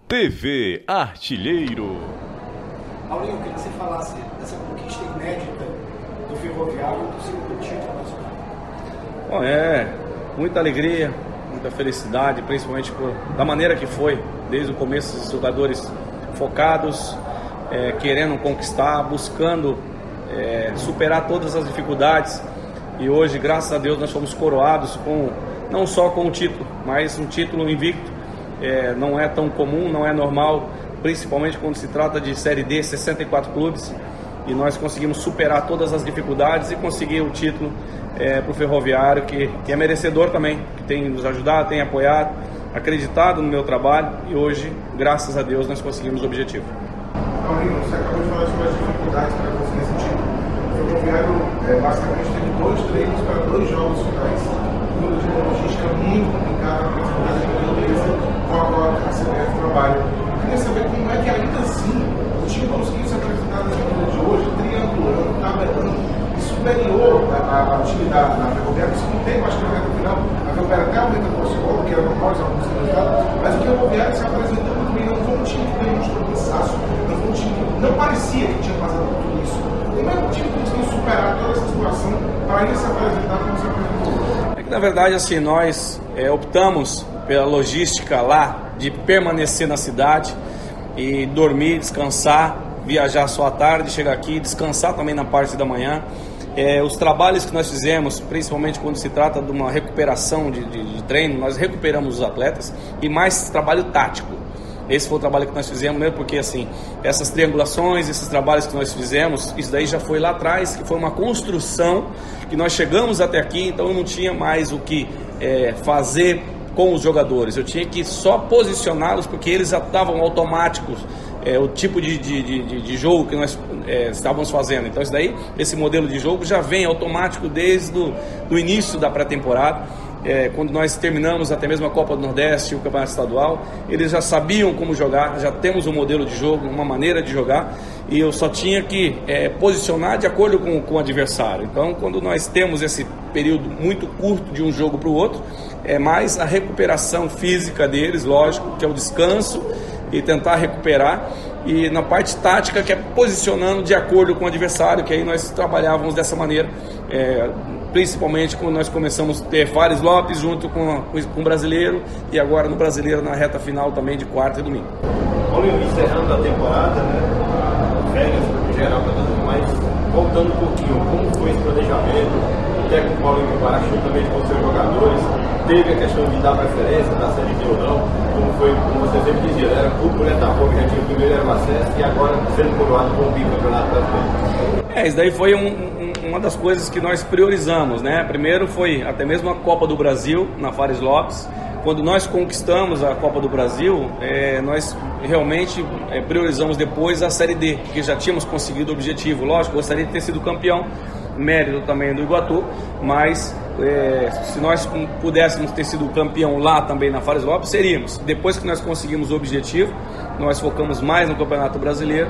TV Artilheiro. Paulinho, eu queria que você falasse dessa conquista inédita do Ferroviário do segundo título nacional. Bom, muita alegria, muita felicidade, principalmente da maneira que foi, desde o começo, os jogadores focados, querendo conquistar, buscando superar todas as dificuldades. E hoje, graças a Deus, nós fomos coroados não só com o título, mas um título invicto. Não é tão comum, não é normal, principalmente quando se trata de Série D, 64 clubes, e nós conseguimos superar todas as dificuldades e conseguir o título para o Ferroviário, que é merecedor também, que tem nos ajudado, tem apoiado, acreditado no meu trabalho, e hoje, graças a Deus, nós conseguimos o objetivo. Paulinho, você acabou de falar sobre as dificuldades para conseguir esse título. O Ferroviário basicamente teve 2 treinos para 2 jogos finais, de uma logística muito complicada, para a beleza com a CBF trabalha. Eu queria saber como é que ainda assim o time conseguiu se apresentar nessa partida de hoje, triangulando, tabelando e superior ao time da Ferroviário. Isso não tem mais que no final. A Ferroviário até aumenta o nosso gol, que era normal, já alguns resultados, mas o Ferroviário se apresentou muito bem. Não foi um time que demonstrou cansaço, não foi um time que não parecia que tinha passado por tudo isso. Como é que o time conseguiu superar toda essa situação para ainda se apresentar como se apresentou? Na verdade, assim, nós optamos pela logística lá de permanecer na cidade e dormir, descansar, viajar só à tarde, chegar aqui, descansar também na parte da manhã. Os trabalhos que nós fizemos, principalmente quando se trata de uma recuperação de treino, nós recuperamos os atletas e mais trabalho tático. Esse foi o trabalho que nós fizemos mesmo, porque assim, essas triangulações, esses trabalhos que nós fizemos, isso daí já foi lá atrás, que foi uma construção, que nós chegamos até aqui, então eu não tinha mais o que fazer com os jogadores, eu tinha que só posicioná-los, porque eles já estavam automáticos, o tipo de jogo que nós estávamos fazendo. Então isso daí, esse modelo de jogo já vem automático desde o início da pré-temporada. Quando nós terminamos até mesmo a Copa do Nordeste e o Campeonato Estadual, eles já sabiam como jogar, já temos um modelo de jogo, uma maneira de jogar, e eu só tinha que posicionar de acordo com o adversário. Então, quando nós temos esse período muito curto de um jogo para o outro, é mais a recuperação física deles, lógico, que é o descanso e tentar recuperar, e na parte tática, que é posicionando de acordo com o adversário, que aí nós trabalhávamos dessa maneira, principalmente quando nós começamos a ter Fares Lopes junto com o Brasileiro, e agora no Brasileiro na reta final também de quarta e domingo. Paulinho, encerrando a temporada, férias em geral para todos, mas voltando um pouquinho, como foi esse planejamento? O técnico Paulinho Parachute também com seus jogadores, teve a questão de dar preferência na Série D ou não, como você sempre dizia, era o Botafogo que já tinha o primeiro era o acesso e agora sendo coroado com o bicampeonato brasileiro. Isso daí foi uma das coisas que nós priorizamos, né? Primeiro foi até mesmo a Copa do Brasil na Fares Lopes. Quando nós conquistamos a Copa do Brasil, nós realmente priorizamos depois a Série D, porque já tínhamos conseguido o objetivo. Lógico, gostaria de ter sido campeão, mérito também do Iguatu, mas se nós pudéssemos ter sido campeão lá também na Fares Lopes, seríamos. Depois que nós conseguimos o objetivo, nós focamos mais no Campeonato Brasileiro,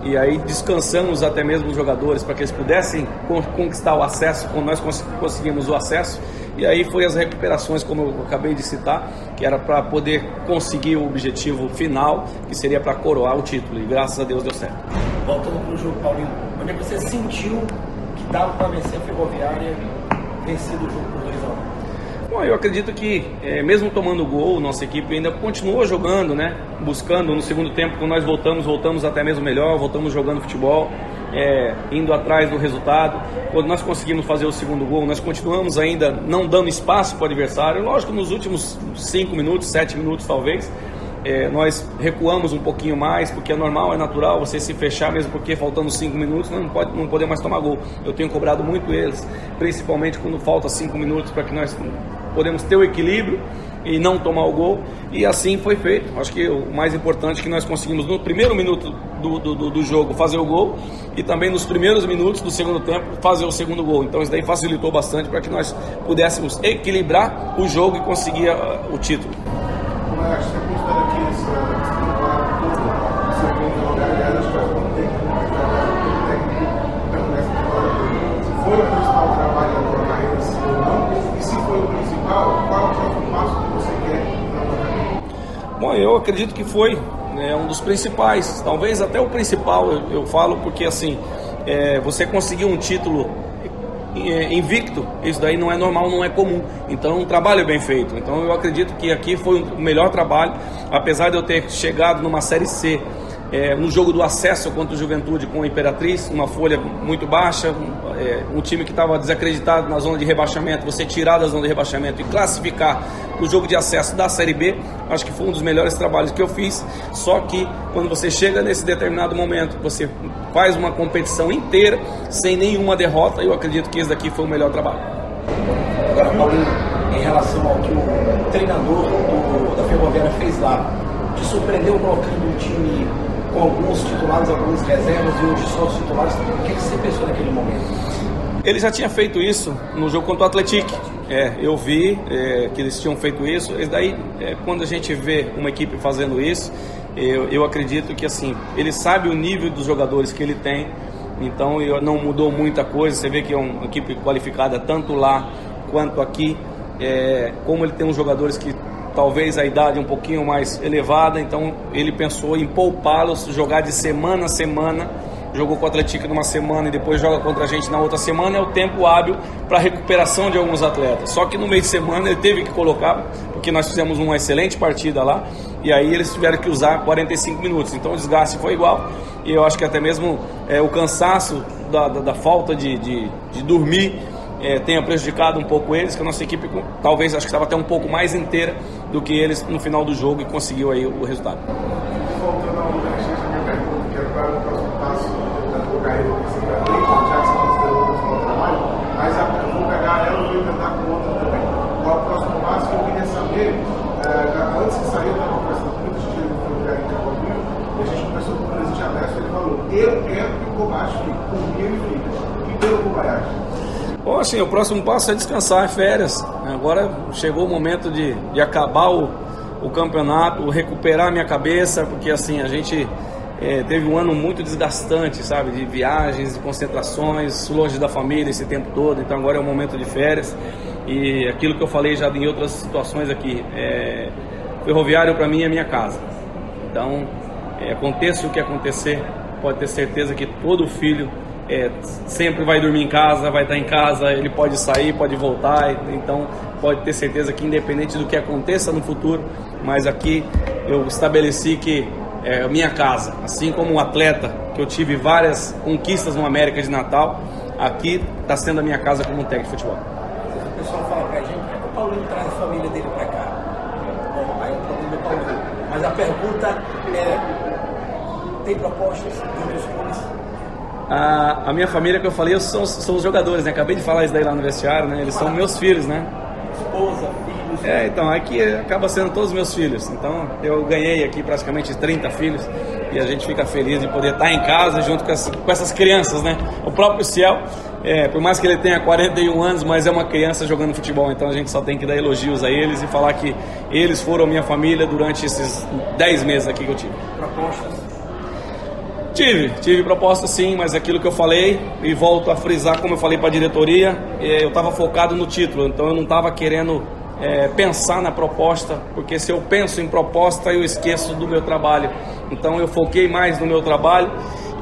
e aí descansamos até mesmo os jogadores para que eles pudessem conquistar o acesso, quando nós conseguimos o acesso, e aí foi as recuperações, como eu acabei de citar, que era para poder conseguir o objetivo final, que seria para coroar o título, e graças a Deus deu certo. Voltando para o jogo, Paulinho, onde é que você sentiu que dava para vencer a Ferroviária, vencido o jogo por 2-1? Bom, eu acredito que, mesmo tomando gol, nossa equipe ainda continuou jogando, né? Buscando no segundo tempo, quando nós voltamos até mesmo melhor, voltamos jogando futebol, indo atrás do resultado. Quando nós conseguimos fazer o segundo gol, nós continuamos ainda não dando espaço para o adversário. Lógico, nos últimos 5 minutos, 7 minutos talvez, nós recuamos um pouquinho mais, porque é normal, é natural você se fechar, mesmo porque faltando 5 minutos não podemos mais tomar gol. Eu tenho cobrado muito eles, principalmente quando falta 5 minutos, para que nós podemos ter o equilíbrio e não tomar o gol, e assim foi feito. Acho que o mais importante é que nós conseguimos no primeiro minuto do jogo fazer o gol, e também nos primeiros minutos do segundo tempo fazer o segundo gol. Então isso daí facilitou bastante para que nós pudéssemos equilibrar o jogo e conseguir o título. Mas você considera que essa temporada toda, você vem jogar, aliás, acho que faz muito tempo que o técnico nessa temporada, se foi o principal trabalho da tua carreira, sim ou não, e se foi o principal, qual é o próximo passo que você quer na tua carreira? Bom, eu Eu acredito que foi um dos principais, talvez até o principal, eu falo, porque assim, você conseguir um título invicto, isso daí não é normal, não é comum, então um trabalho bem feito. Então eu acredito que aqui foi o melhor trabalho, apesar de eu ter chegado numa Série C, no jogo do acesso contra o Juventude com a Imperatriz, uma folha muito baixa, um time que estava desacreditado na zona de rebaixamento, você tirar da zona de rebaixamento e classificar o jogo de acesso da Série B, acho que foi um dos melhores trabalhos que eu fiz. Só que quando você chega nesse determinado momento, você faz uma competição inteira sem nenhuma derrota, eu acredito que esse daqui foi o melhor trabalho. Agora, Paulinho, em relação ao que o treinador da Ferroviária fez lá, te surpreendeu colocando um time com alguns titulares, alguns reservas e hoje só os titulares? O que você pensou naquele momento? Ele já tinha feito isso no jogo contra o Atlético. Eu vi que eles tinham feito isso. E daí, quando a gente vê uma equipe fazendo isso, eu acredito que assim, ele sabe o nível dos jogadores que ele tem, então não mudou muita coisa. Você vê que é uma equipe qualificada tanto lá quanto aqui, como ele tem uns jogadores que talvez a idade um pouquinho mais elevada, então ele pensou em poupá-los, jogar de semana a semana. Jogou com o Atlético numa semana e depois joga contra a gente na outra semana, é o tempo hábil para recuperação de alguns atletas. Só que no meio de semana ele teve que colocar, porque nós fizemos uma excelente partida lá, e aí eles tiveram que usar 45 minutos, então o desgaste foi igual, e eu acho que até mesmo o cansaço da falta de dormir tenha prejudicado um pouco eles, que a nossa equipe talvez acho que estava até um pouco mais inteira do que eles no final do jogo e conseguiu aí o resultado. Voltando ao exercício, minha pergunta, que era para o próximo passo da tua carreira, já que você está fazendo o trabalho, mas eu vou pegar ela e vou tentar com outra também. Qual é o próximo passo? Que eu queria saber, antes de sair, eu estava conversando com muita gente do Ferroviário em Cabo, e a gente conversou com o presidente Adesso, ele falou, eu quero que o Kobayashi fique, por mim ele fica. O que deu o Kobayashi? Bom, assim, o próximo passo é descansar, é férias. Agora chegou o momento de acabar o campeonato, recuperar a minha cabeça, porque assim, a gente teve um ano muito desgastante, sabe, de viagens, de concentrações, longe da família esse tempo todo, então agora é o momento de férias, e aquilo que eu falei já em outras situações aqui, Ferroviário para mim é minha casa, então aconteça o que acontecer, pode ter certeza que todo filho sempre vai dormir em casa, vai estar em casa, ele pode sair, pode voltar, então pode ter certeza que independente do que aconteça no futuro, mas aqui eu estabeleci que é a minha casa, assim como um atleta, que eu tive várias conquistas no América de Natal, aqui está sendo a minha casa como um técnico de futebol. O pessoal fala pra gente, por que o Paulinho traz a família dele pra cá? Bom, aí é o problema do Paulinho, mas a pergunta tem propostas de outros clubes? A minha família que eu falei são os jogadores, né? Acabei de falar isso daí lá no vestiário, né? Eles são meus filhos, né? Esposa, filhos. Então aqui acaba sendo todos meus filhos. Então eu ganhei aqui praticamente 30 filhos e a gente fica feliz de poder estar em casa junto com essas crianças, né? O próprio Ciel, por mais que ele tenha 41 anos, mas é uma criança jogando futebol, então a gente só tem que dar elogios a eles e falar que eles foram minha família durante esses 10 meses aqui que eu tive. Propostas? Tive proposta sim, mas aquilo que eu falei, e volto a frisar como eu falei para a diretoria, eu estava focado no título, então eu não estava querendo pensar na proposta, porque se eu penso em proposta eu esqueço do meu trabalho, então eu foquei mais no meu trabalho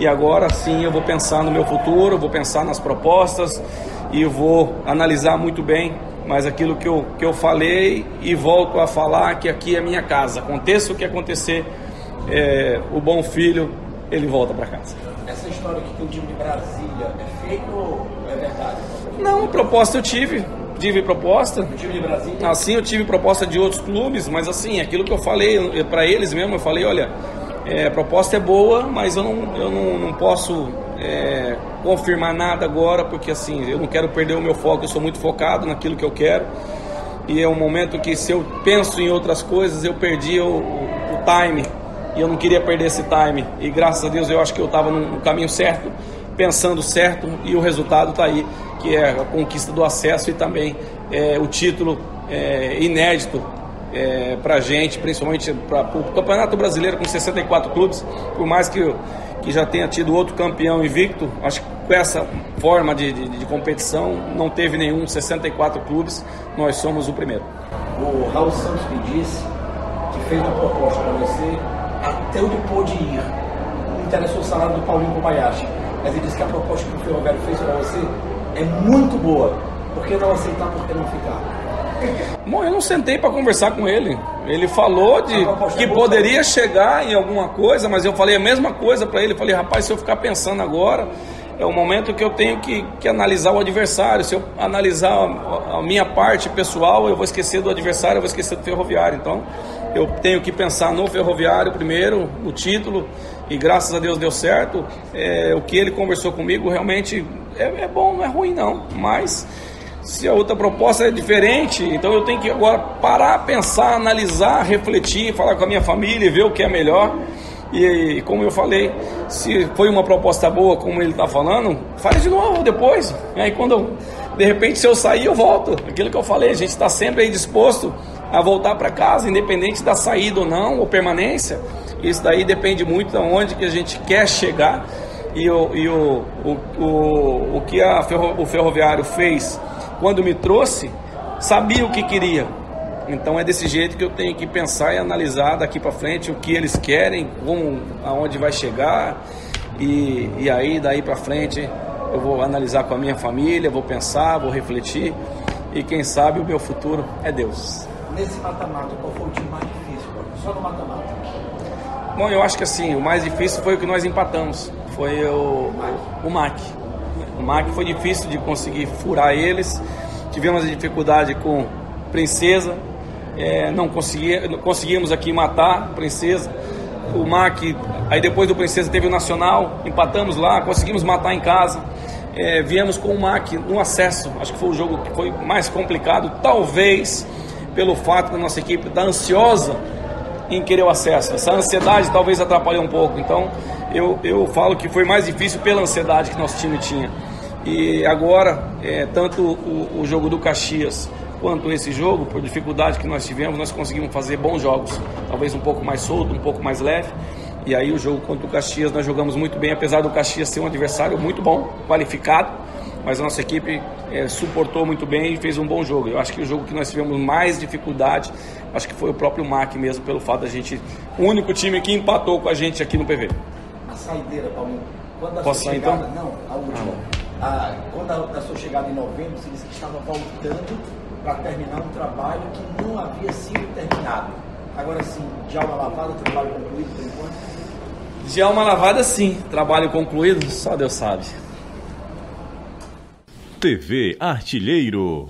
e agora sim eu vou pensar no meu futuro, vou pensar nas propostas e vou analisar muito bem, mas aquilo que eu falei e volto a falar que aqui é minha casa, aconteça o que acontecer, o bom filho ele volta para casa. Essa história que tem o time de Brasília é fake ou é verdade? Não, proposta eu tive proposta. O time de Brasília? Assim, eu tive proposta de outros clubes, mas assim, aquilo que eu falei para eles mesmo, eu falei, olha, a proposta é boa, mas eu não posso confirmar nada agora, porque assim, eu não quero perder o meu foco, eu sou muito focado naquilo que eu quero, e é um momento que se eu penso em outras coisas, eu perdi o time, e eu não queria perder esse time, e graças a Deus eu acho que eu estava no caminho certo, pensando certo, e o resultado está aí, que é a conquista do acesso e também o título inédito para a gente, principalmente para o Campeonato Brasileiro com 64 clubes, por mais que já tenha tido outro campeão invicto, acho que com essa forma de competição não teve nenhum, 64 clubes, nós somos o primeiro. O Raul Santos me disse que fez uma proposta para você, até onde pôde ir. Não interessou o salário do Paulinho Kobayashi, mas ele disse que a proposta que o Ferroviário fez para você é muito boa. Por que não aceitar, por que não ficar? Bom, eu não sentei para conversar com ele. Ele falou que poderia chegar em alguma coisa, mas eu falei a mesma coisa para ele. Falei, rapaz, se eu ficar pensando agora, é o momento que eu tenho que analisar o adversário. Se eu analisar a minha parte pessoal, eu vou esquecer do adversário, eu vou esquecer do Ferroviário. Então, eu tenho que pensar no Ferroviário primeiro, no título, e graças a Deus deu certo. O que ele conversou comigo realmente é bom, não é ruim não, mas se a outra proposta é diferente, então eu tenho que agora parar, pensar, analisar, refletir, falar com a minha família e ver o que é melhor. E como eu falei, se foi uma proposta boa, como ele está falando, fale de novo depois. Aí de repente, se eu sair, eu volto. Aquilo que eu falei, a gente está sempre aí disposto a voltar para casa, independente da saída ou não, ou permanência. Isso daí depende muito de onde que a gente quer chegar. E o que o Ferroviário fez quando me trouxe, sabia o que queria. Então é desse jeito que eu tenho que pensar e analisar daqui para frente o que eles querem, aonde vai chegar, e aí daí para frente eu vou analisar com a minha família, vou pensar, vou refletir, e quem sabe o meu futuro é Deus. Nesse mata-mata, qual foi o time mais difícil? Só no mata-mata. Bom, eu acho que assim, o mais difícil foi o que nós empatamos, foi o MAC. O MAC foi difícil de conseguir furar eles, tivemos a dificuldade com Princesa, não conseguimos aqui matar Princesa. O MAC, aí depois do Princesa teve o Nacional, empatamos lá, conseguimos matar em casa. Viemos com o MAC no acesso, acho que foi o jogo que foi mais complicado, talvez pelo fato da nossa equipe estar ansiosa em querer o acesso. Essa ansiedade talvez atrapalhou um pouco, então eu falo que foi mais difícil pela ansiedade que nosso time tinha. E agora, tanto o jogo do Caxias quanto esse jogo, por dificuldade que nós tivemos, nós conseguimos fazer bons jogos, talvez um pouco mais solto, um pouco mais leve. E aí o jogo contra o Caxias nós jogamos muito bem, apesar do Caxias ser um adversário muito bom, qualificado, mas a nossa equipe suportou muito bem e fez um bom jogo. Eu acho que o jogo que nós tivemos mais dificuldade, acho que foi o próprio MAC mesmo, pelo fato da gente, o único time que empatou com a gente aqui no PV. A saideira, Paulinho, quando a Posso sua sair, chegada, então? não, a última. Quando a sua chegada em novembro, você disse que estava voltando para terminar um trabalho que não havia sido terminado. Agora sim, de alma lavada, trabalho concluído por enquanto? De alma lavada, sim. Trabalho concluído, só Deus sabe. TV Artilheiro.